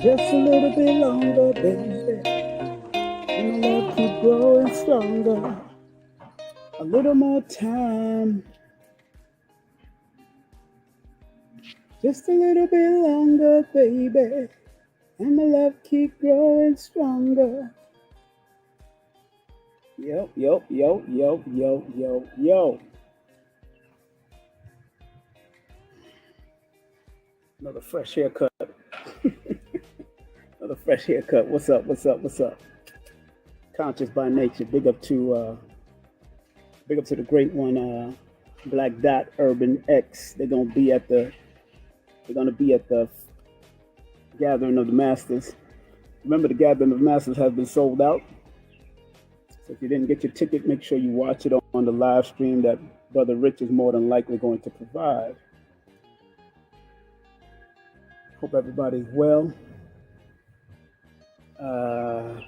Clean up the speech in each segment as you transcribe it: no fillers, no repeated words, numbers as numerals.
Just a little bit longer, baby, and my love keep growing stronger. A little more time, just a little bit longer, baby, and my love keep growing stronger. Yo, yo, yo, yo, yo, yo, yo. Another fresh haircut. Another fresh haircut. What's up? What's up? What's up? Conscious by nature. Big up to the great one, Black Dot Urban X. They're gonna be at the Gathering of the Masters. Remember, the Gathering of the Masters has been sold out. So if you didn't get your ticket, make sure you watch it on the live stream that Brother Rich is more than likely going to provide. Hope everybody's well.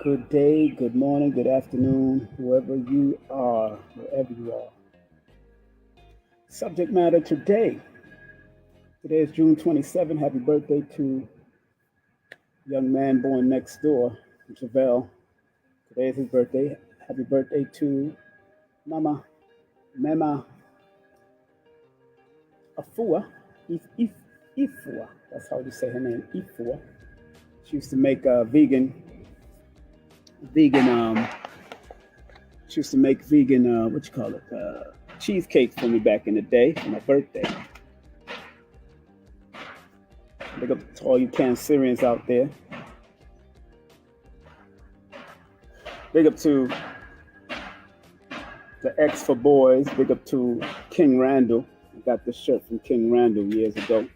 Good day, good morning, good afternoon, whoever you are, wherever you are. Subject matter today. Today is June 27. Happy birthday to young man born next door, Javel. Today is his birthday. Happy birthday to Mama Afua. Ifua. That's how you say her name, Ifua. She used to make vegan. She used to make vegan. Cheesecake for me back in the day for my birthday. Big up to all you Cancerians out there. Big up to the X for Boys. Big up to King Randall. I got this shirt from King Randall years ago.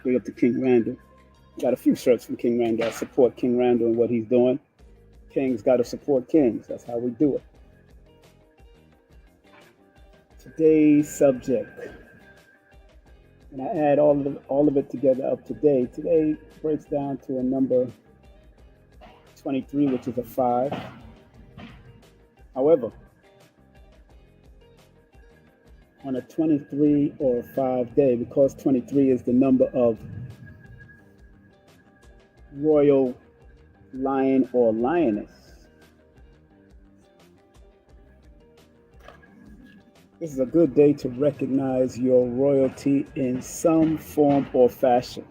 Big up to King Randall. Got a few shirts from King Randall. I support King Randall and what he's doing. Kings got to support kings. That's how we do it. Today's subject, and I add all of it together up to date. Today breaks down to a number 23, which is a 5. However, on a 23 or a 5 day, because 23 is the number of royal lion or lioness, this is a good day to recognize your royalty in some form or fashion.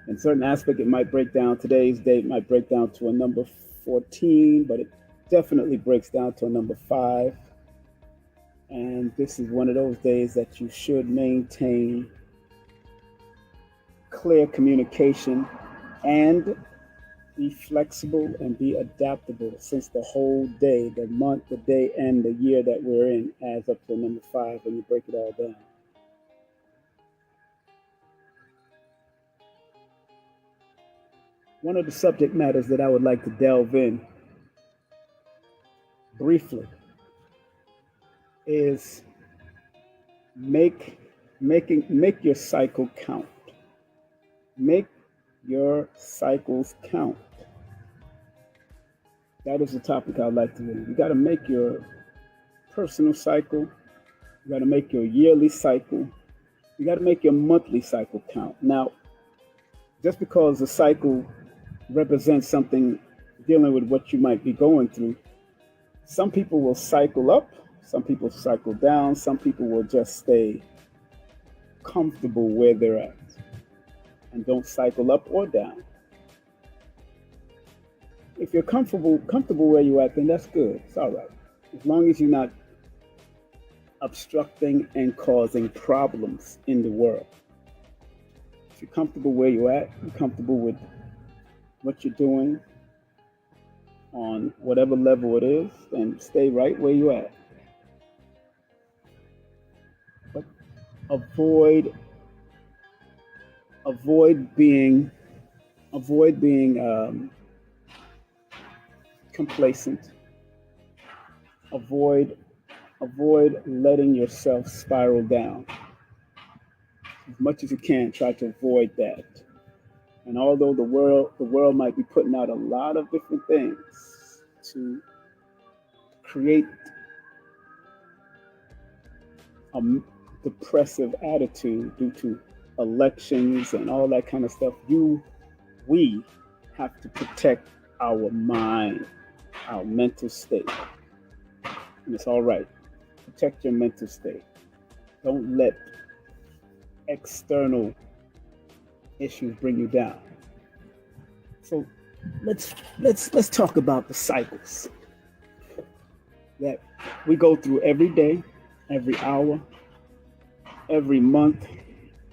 In certain aspect, it might break down, today's date might break down to a number 14, but it definitely breaks down to a number 5. And this is one of those days that you should maintain clear communication and be flexible and be adaptable, since the whole day, the month, the day, and the year that we're in adds up to a number 5 when you break it all down. One of the subject matters that I would like to delve in briefly is make your cycle count. Make your cycles count. That is the topic I'd like to do. You got to make your personal cycle. You got to make your yearly cycle. You got to make your monthly cycle count. Now, just because the cycle represents something dealing with what you might be going through, some people will cycle up, some people cycle down, some people will just stay comfortable where they're at and don't cycle up or down. If you're comfortable where you're at, then that's good. It's all right. As long as you're not obstructing and causing problems in the world. If you're comfortable where you're at, you're comfortable with what you're doing on whatever level it is, then stay right where you're at. But avoid being complacent. Avoid letting yourself spiral down. As much as you can, try to avoid that. And although the world might be putting out a lot of different things to create a depressive attitude due to elections and all that kind of stuff, we have to protect our mind, our mental state. And it's all right. Protect your mental state. Don't let external issues bring you down. So let's talk about the cycles that we go through every day, every hour, every month,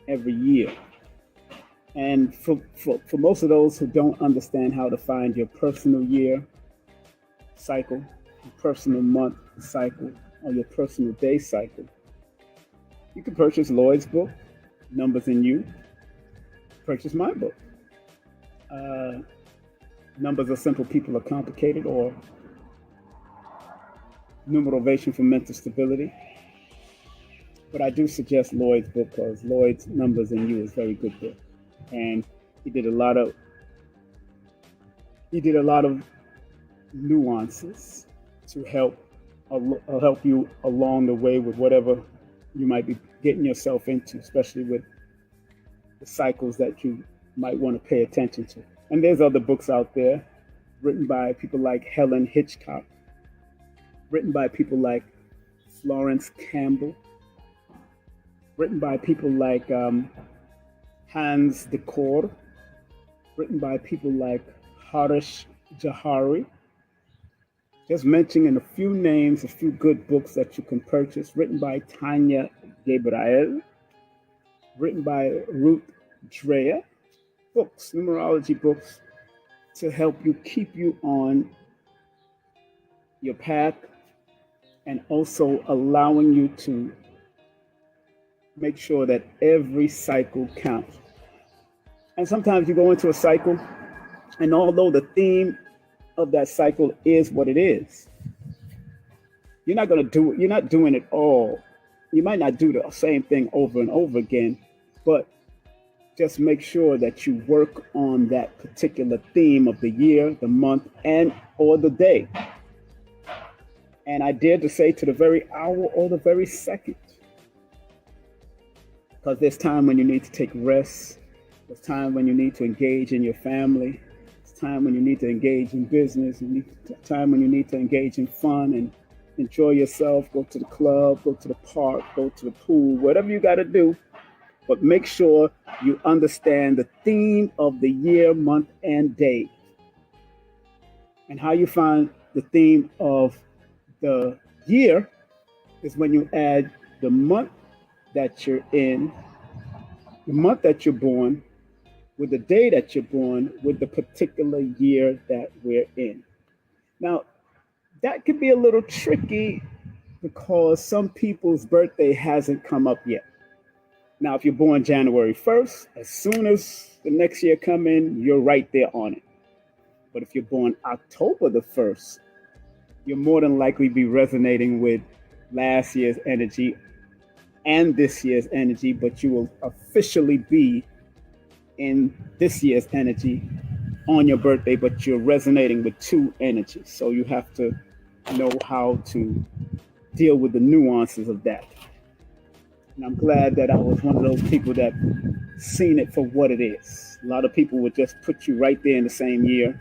every year. And for most of those who don't understand how to find your personal year cycle, your personal month cycle, or your personal day cycle, you can purchase Lloyd's book, Numbers in You. Purchase my book, Numbers Are Simple, People Are Complicated, or Numerovation for Mental Stability. But I do suggest Lloyd's book because Lloyd's Numbers in You is a very good book. And he did a lot of nuances to help you along the way with whatever you might be getting yourself into, especially with the cycles that you might want to pay attention to. And there's other books out there written by people like Helen Hitchcock, written by people like Florence Campbell, written by people like Hans de Koor, written by people like Harish Jahari. Just mentioning a few names, a few good books that you can purchase, written by Tanya Gabriel, written by Ruth Dreher, books, numerology books, to help you keep you on your path and also allowing you to make sure that every cycle counts. And sometimes you go into a cycle, and although the theme of that cycle is what it is, you're not doing it all. You might not do the same thing over and over again, but just make sure that you work on that particular theme of the year, the month, and or the day. And I dare to say to the very hour or the very second. Because there's time when you need to take rest. There's time when you need to engage in your family. There's time when you need to engage in business. Time when you need to engage in fun and enjoy yourself. Go to the club, go to the park, go to the pool, whatever you got to do. But make sure you understand the theme of the year, month, and day. And how you find the theme of the year is when you add the month that you're in, the month that you're born, with the day that you're born, with the particular year that we're in. Now, that could be a little tricky because some people's birthday hasn't come up yet. Now, if you're born January 1st, as soon as the next year come in, you're right there on it. But if you're born October the 1st, you'll more than likely be resonating with last year's energy and this year's energy, but you will officially be in this year's energy on your birthday, but you're resonating with two energies. So you have to know how to deal with the nuances of that. And I'm glad that I was one of those people that seen it for what it is. A lot of people would just put you right there in the same year.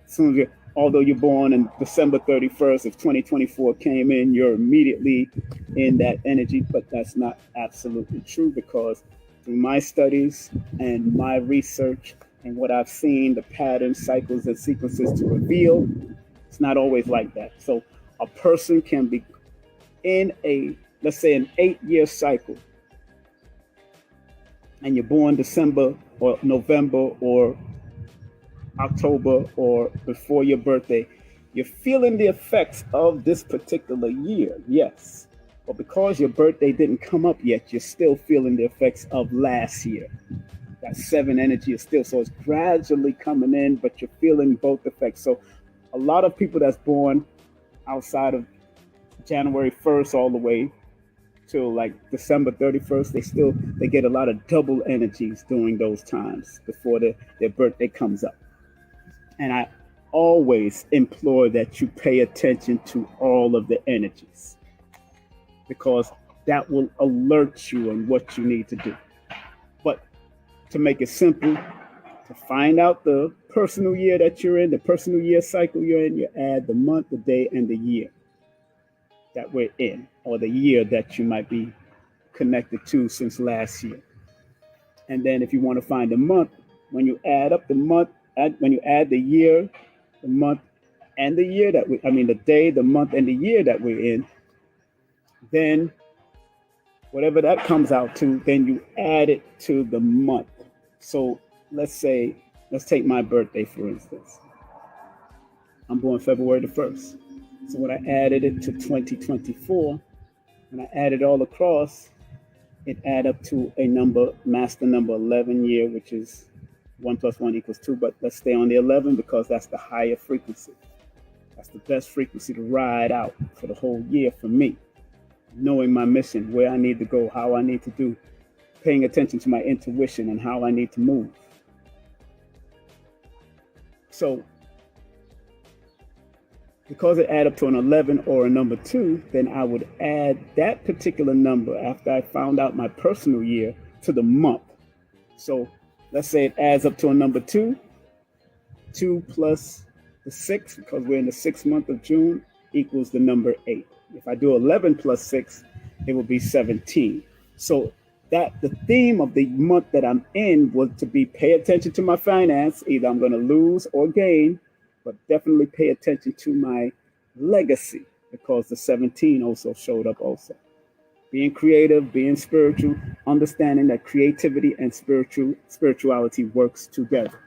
As soon as although you're born in December 31st, if 2024 came in, you're immediately in that energy. But that's not absolutely true, because through my studies and my research and what I've seen, the patterns, cycles, and sequences to reveal, it's not always like that. So a person can be in let's say an 8-year cycle, and you're born December or November or October or before your birthday, you're feeling the effects of this particular year, yes. But because your birthday didn't come up yet, you're still feeling the effects of last year. That 7 energy is still, so it's gradually coming in, but you're feeling both effects. So a lot of people that's born outside of January 1st all the way till like December 31st, they get a lot of double energies during those times before their birthday comes up. And I always implore that you pay attention to all of the energies, because that will alert you on what you need to do. But to make it simple, to find out the personal year that you're in, the personal year cycle you're in, you add the month, the day, and the year that we're in, or the year that you might be connected to since last year. And then if you want to find the month, when you add up the month, when you add the year, the month, and the year that the day, the month, and the year that we're in, then whatever that comes out to, then you add it to the month. So let's take my birthday, for instance. I'm born February the 1st. So when I added it to 2024, and I added all across, it add up to a number, master number 11 year, which is 1 + 1 = 2. But let's stay on the 11 because that's the higher frequency. That's the best frequency to ride out for the whole year for me. Knowing my mission, where I need to go, how I need to do, paying attention to my intuition and how I need to move. So because it add up to an 11 or a number 2, then I would add that particular number after I found out my personal year to the month. So let's say it adds up to a number 2. 2 plus the 6, because we're in the 6th month of June, equals the number 8. If I do 11 plus 6, it will be 17. So that the theme of the month that I'm in was to be pay attention to my finance. Either I'm going to lose or gain, but definitely pay attention to my legacy, because the 17 also showed up also. Being creative, being spiritual, understanding that creativity and spirituality works together.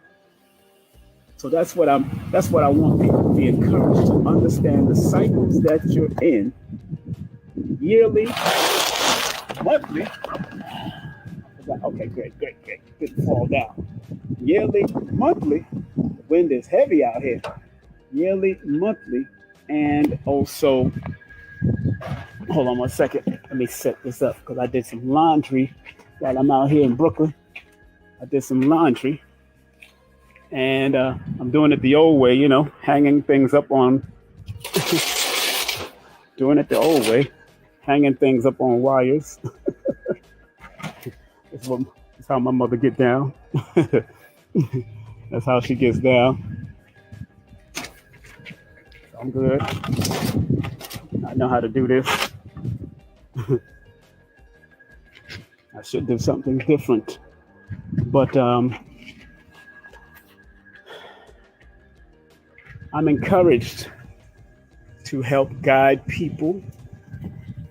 So that's what I want people to be encouraged to understand, the cycles that you're in, yearly, monthly. Okay, great. Didn't fall down. Yearly, monthly. The wind is heavy out here. Yearly, monthly, and also, hold on 1 second. Let me set this up because I did some laundry while I'm out here in Brooklyn. I did some laundry. And I'm doing it the old way, hanging things up on, doing it the old way, hanging things up on wires. That's how my mother get down. That's how she gets down. I'm good. I know how to do this. I should do something different, but I'm encouraged to help guide people.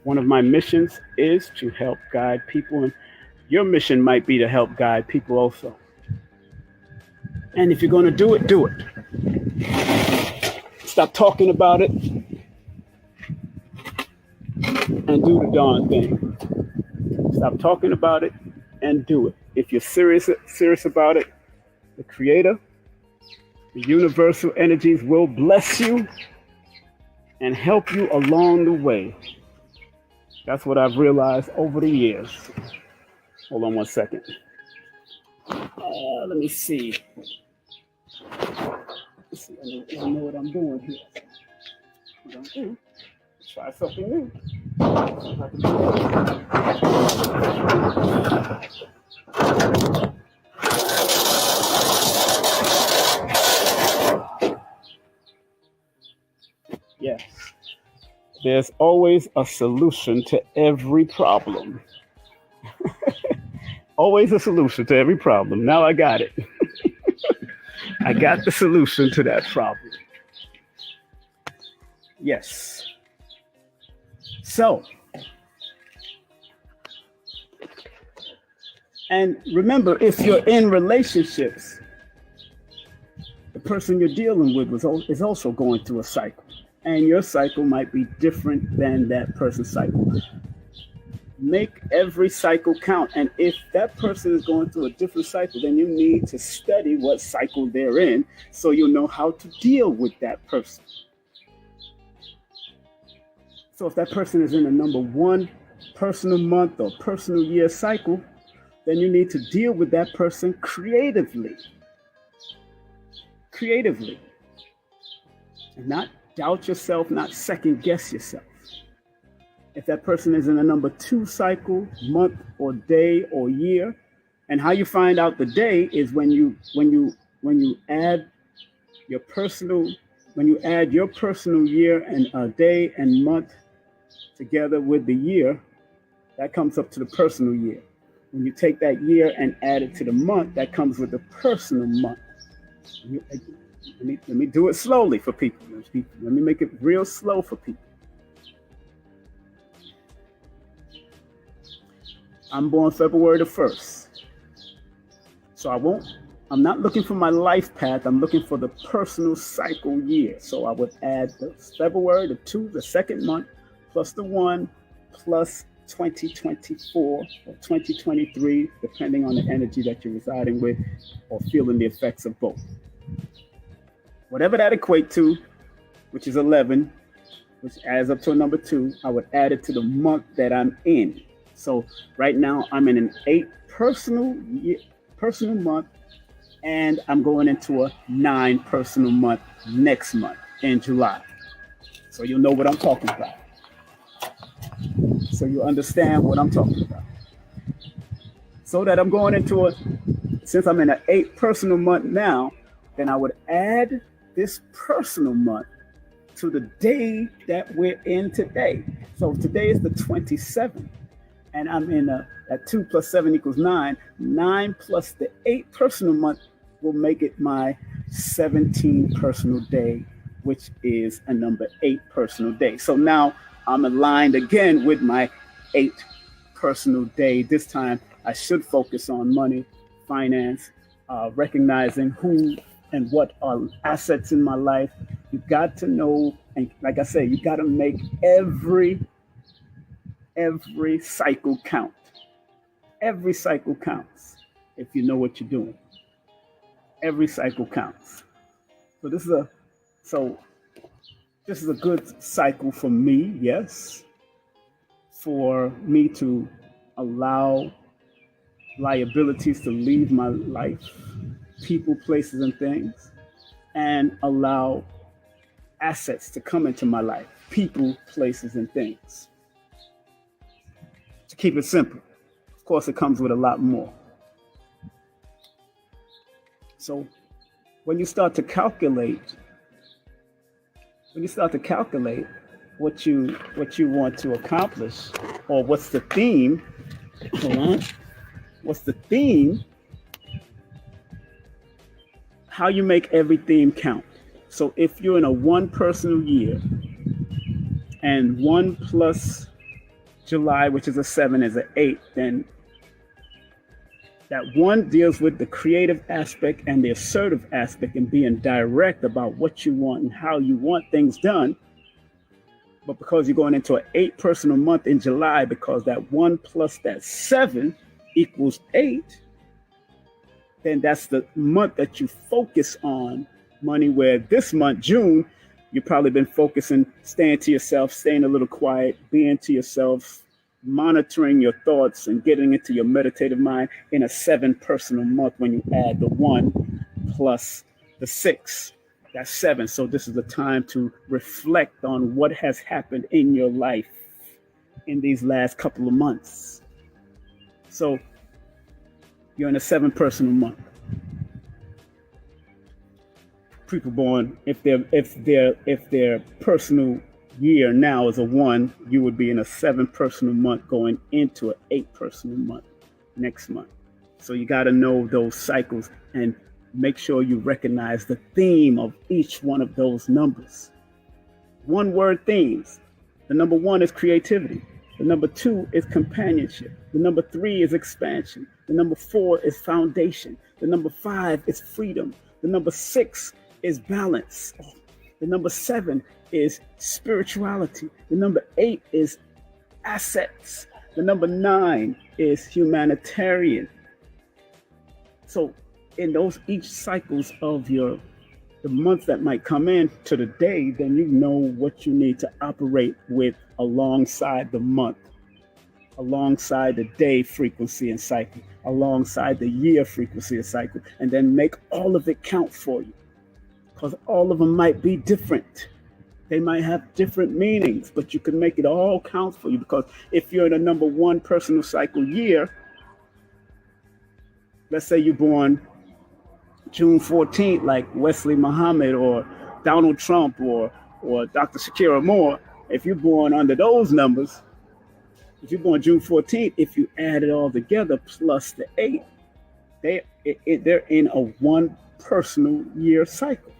One of my missions is to help guide people, and your mission might be to help guide people also. And if you're going to do it, do it. Stop talking about it and do the darn thing. Stop talking about it and do it. If you're serious about it, the Creator, the universal energies will bless you and help you along the way. That's what I've realized over the years. Hold on 1 second. Let me see. I don't know what I'm doing here. What I'm doing? Try something new. Yes. There's always a solution to every problem. Always a solution to every problem. Now I got it. I got the solution to that problem. Yes. So, and remember, if you're in relationships, the person you're dealing with is also going through a cycle. And your cycle might be different than that person's cycle. Make every cycle count. And if that person is going through a different cycle, then you need to study what cycle they're in so you'll know how to deal with that person. So if that person is in a number 1 personal month or personal year cycle, then you need to deal with that person creatively. And not doubt yourself, not second guess yourself. If that person is in a number 2 cycle, month or day or year, And how you find out the day is when you add your personal year and day and month together with the year, that comes up to the personal year. When you take that year and add it to the month, that comes with the personal month. Let me do it slowly for people. Let me make it real slow for people. I'm born February the 1st. So I'm not looking for my life path. I'm looking for the personal cycle year. So I would add the February, the 2, the second month, plus the 1, plus 2024 or 2023, depending on the energy that you're residing with or feeling the effects of both. Whatever that equates to, which is 11, which adds up to a number 2, I would add it to the month that I'm in. So right now I'm in an 8 personal month, and I'm going into a 9 personal month next month in July. So you'll know what I'm talking about. So you understand what I'm talking about. So that I'm going into since I'm in an 8 personal month now, then I would add this personal month to the day that we're in today. So today is the 27th, and I'm in at 2 plus 7 equals 9. 9 plus the 8 personal month will make it my 17 personal day, which is a number 8 personal day. So now I'm aligned again with my 8 personal day. This time I should focus on money, finance, recognizing who and what are assets in my life. You got to know, and like I say, you got to make every cycle count. Every cycle counts if you know what you're doing. Every cycle counts. So this is a good cycle for me, yes, for me to allow liabilities to leave my life, people, places, and things, and allow assets to come into my life, people, places, and things. To keep it simple. Of course, it comes with a lot more. So when you start to calculate what you want to accomplish, or what's the theme, how you make every theme count. So if you're in a 1 personal year, and 1 plus July, which is a 7, is an 8, then that 1 deals with the creative aspect and the assertive aspect and being direct about what you want and how you want things done. But because you're going into an 8 personal month in July, because that 1 plus that 7 equals 8, then that's the month that you focus on money, where this month, June, you've probably been focusing, staying to yourself, staying a little quiet, being to yourself, monitoring your thoughts and getting into your meditative mind in a 7 personal month when you add the 1 plus the 6. That's 7. So this is the time to reflect on what has happened in your life in these last couple of months. So you're in a 7 personal month. People born, if their personal year now is a 1, you would be in a 7 personal month going into an 8 personal month next month. So you got to know those cycles and make sure you recognize the theme of each one of those numbers. 1 word themes. The number 1 is creativity. The number 2 is companionship. The number 3 is expansion. The number 4 is foundation. The number 5 is freedom. The number 6 is balance. The number 7 is spirituality. The number 8 is assets. The number 9 is humanitarian. So in those each cycles of the months that might come in to the day, then you know what you need to operate with alongside the month, alongside the day frequency and cycle, alongside the year frequency and cycle, and then make all of it count for you. Because all of them might be different. They might have different meanings, but you can make it all count for you. Because if you're in a number 1 personal cycle year, Let's say you're born June 14th, like Wesley Muhammad or Donald Trump or Dr. Shakira Moore. If you're born under those numbers, if you're born June 14th, if you add it all together plus the 8, they're in a one personal year cycle.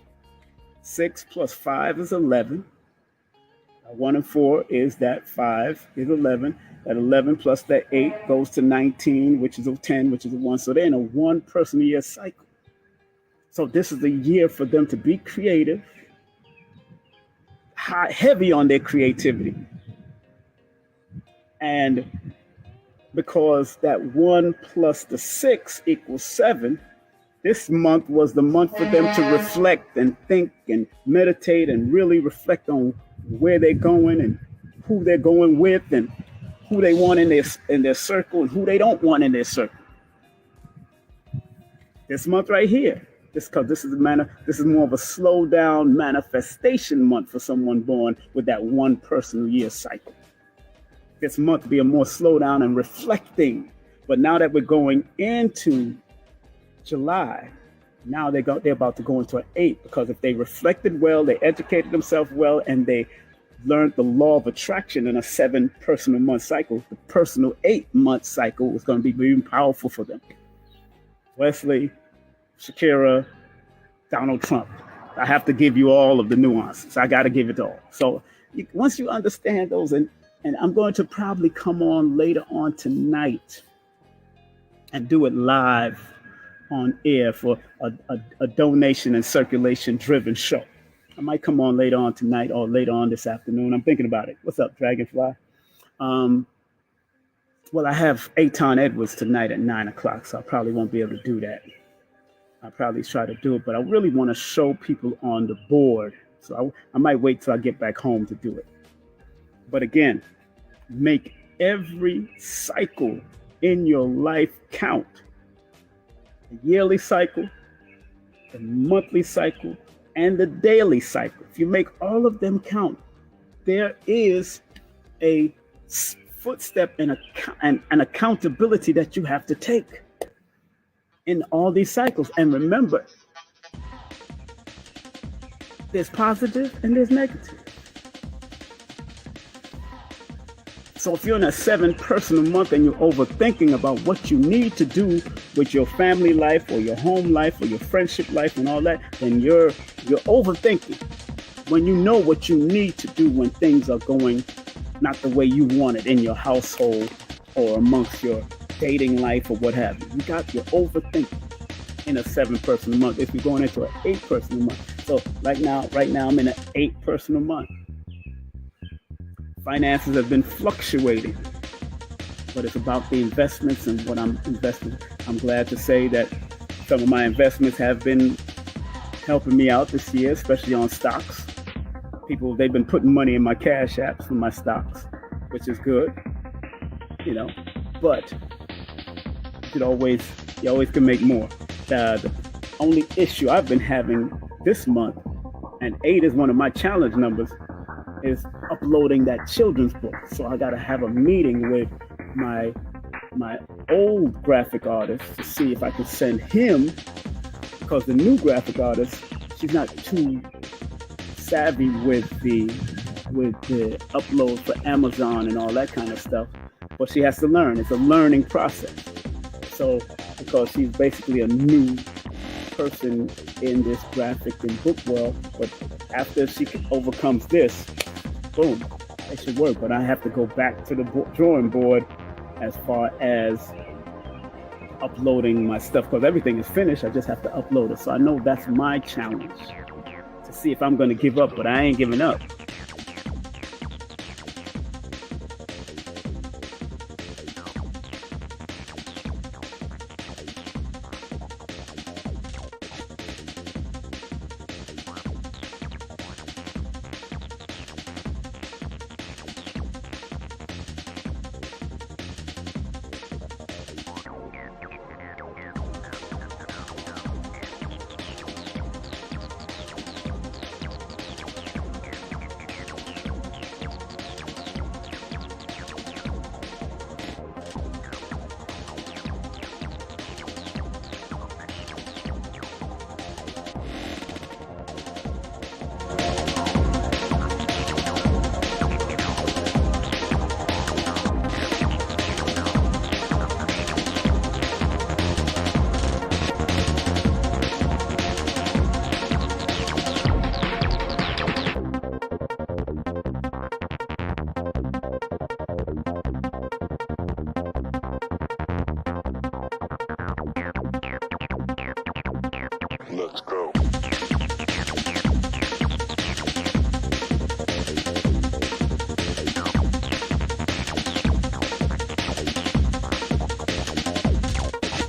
6 plus 5 is 11. 1 and 4 is that 5 is 11. That 11 plus that 8 goes to 19, which is a 10, which is a 1. So they're in a one personal year cycle. So this is the year for them to be creative, heavy on their creativity. And because that 1 plus the 6 equals 7, this month was the month for them to reflect and think and meditate and really reflect on where they're going and who they're going with and who they want in their circle and who they don't want in their circle. This month right here, this is more of a slow down manifestation month for someone born with that one personal year cycle. This month will be a more slow down and reflecting. But now that we're going into July, now they're about to go into an 8, because if they reflected well, they educated themselves well, and they learned the law of attraction in a 7 personal month cycle, the personal 8-month cycle was going to be very powerful for them. Wesley, Shakira, Donald Trump. I have to give you all of the nuances. I got to give it all. So once you understand those, and I'm going to probably come on later on tonight and do it live on air for a donation and circulation driven show. I might come on later on tonight or later on this afternoon. I'm thinking about it. What's up, Dragonfly? Well, I have Aton Edwards tonight at 9 o'clock, so I probably won't be able to do that. I'll probably try to do it, but I really want to show people on the board. So I might wait till I get back home to do it. But again, make every cycle in your life count. The yearly cycle, the monthly cycle, and the daily cycle. If you make all of them count, there is a footstep and an accountability that you have to take in all these cycles. And remember, there's positive and there's negative. So if you're in a 7 personal month and you're overthinking about what you need to do with your family life or your home life or your friendship life and all that, then you're overthinking when you know what you need to do when things are going not the way you want it in your household or amongst your dating life or what have you. You're overthinking in a 7 personal month if you're going into an 8 personal month. So right now I'm in an 8 personal month. Finances have been fluctuating, but it's about the investments and what I'm investing. I'm glad to say that some of my investments have been helping me out this year, especially on stocks. They've been putting money in my cash apps for my stocks, which is good, but you always can make more. The only issue I've been having this month, and 8 is one of my challenge numbers, is uploading that children's book. So I got to have a meeting with my old graphic artist to see if I can send him, because the new graphic artist, she's not too savvy with the upload for Amazon and all that kind of stuff, but she has to learn. It's a learning process. So because she's basically a new person in this graphic and book world, but after she overcomes this, boom, it should work. But I have to go back to the drawing board as far as uploading my stuff, because everything is finished. I just have to upload it. So I know that's my challenge, to see if I'm going to give up, but I ain't giving up.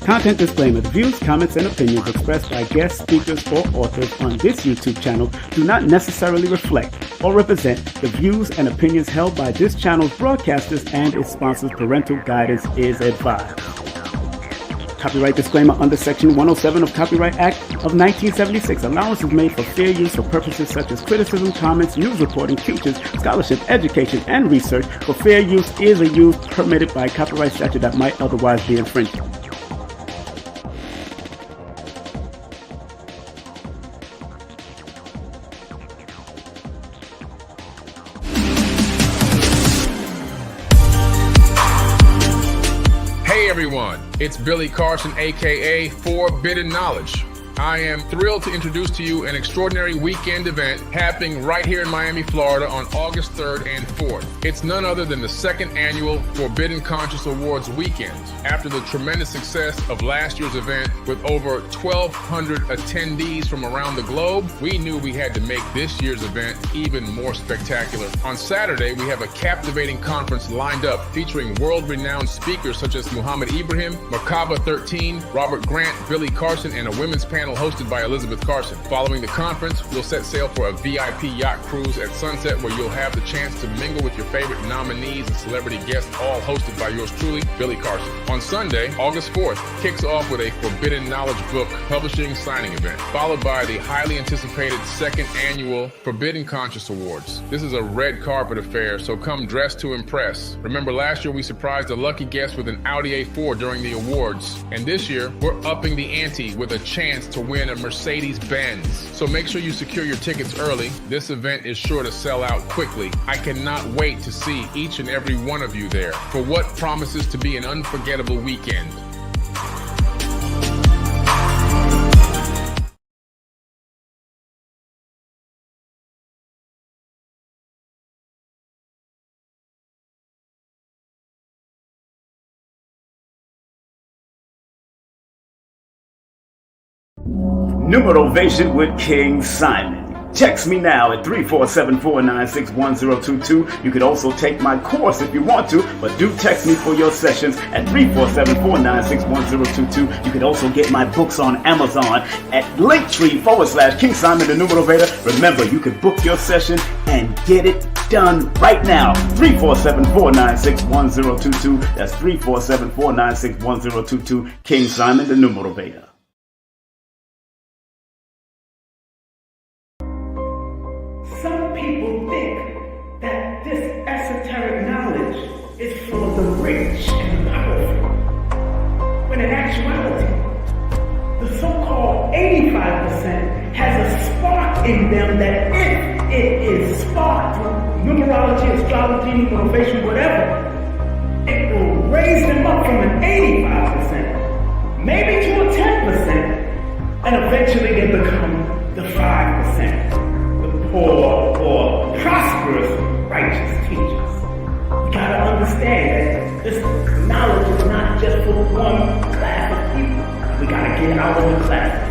Content disclaimer. The views, comments, and opinions expressed by guest speakers or authors on this YouTube channel do not necessarily reflect or represent the views and opinions held by this channel's broadcasters and its sponsors. Parental guidance is advised. Copyright disclaimer under Section 107 of Copyright Act of 1976. Allowance is made for fair use for purposes such as criticism, comments, news reporting, features, scholarship, education, and research. For fair use is a use permitted by copyright statute that might otherwise be infringed. Hey everyone, it's Billy Carson, aka Forbidden Knowledge. I am thrilled to introduce to you an extraordinary weekend event happening right here in Miami, Florida on August 3rd and 4th. It's none other than the second annual Forbidden Conscious Awards weekend. After the tremendous success of last year's event with over 1,200 attendees from around the globe, we knew we had to make this year's event even more spectacular. On Saturday, we have a captivating conference lined up featuring world-renowned speakers such as Muhammad Ibrahim, Merkaba 13, Robert Grant, Billy Carson, and a women's panel hosted by Elizabeth Carson. Following the conference, we'll set sail for a VIP yacht cruise at sunset where you'll have the chance to mingle with your favorite nominees and celebrity guests, all hosted by yours truly, Billy Carson. On Sunday, August 4th, kicks off with a Forbidden Knowledge book publishing signing event, followed by the highly anticipated second annual Forbidden Conscious Awards. This is a red carpet affair, so come dressed to impress. Remember, last year we surprised a lucky guest with an Audi A4 during the awards, and this year we're upping the ante with a chance to win a Mercedes-Benz. So make sure you secure your tickets early. This event is sure to sell out quickly. I cannot wait to see each and every one of you there for what promises to be an unforgettable weekend. Numerovation with King Simon. Text me now at 347-496-1022. You could also take my course if you want to, but do text me for your sessions at 347-496-1022. You could also get my books on Amazon at Linktr.ee/King Simon the Numerovator. Remember, you could book your session and get it done right now. 347-496-1022. That's 347-496-1022. King Simon the Numerovator. Some people think that this esoteric knowledge is for the rich and powerful, when in actuality, the so-called 85% has a spark in them that if it is sparked through numerology, astrology, motivation, whatever, it will raise them up from an 85%, maybe to a 10%, and eventually they become the 5%. Poor or prosperous righteous teachers. You gotta understand that this knowledge is not just for one class of people. We gotta get out of the class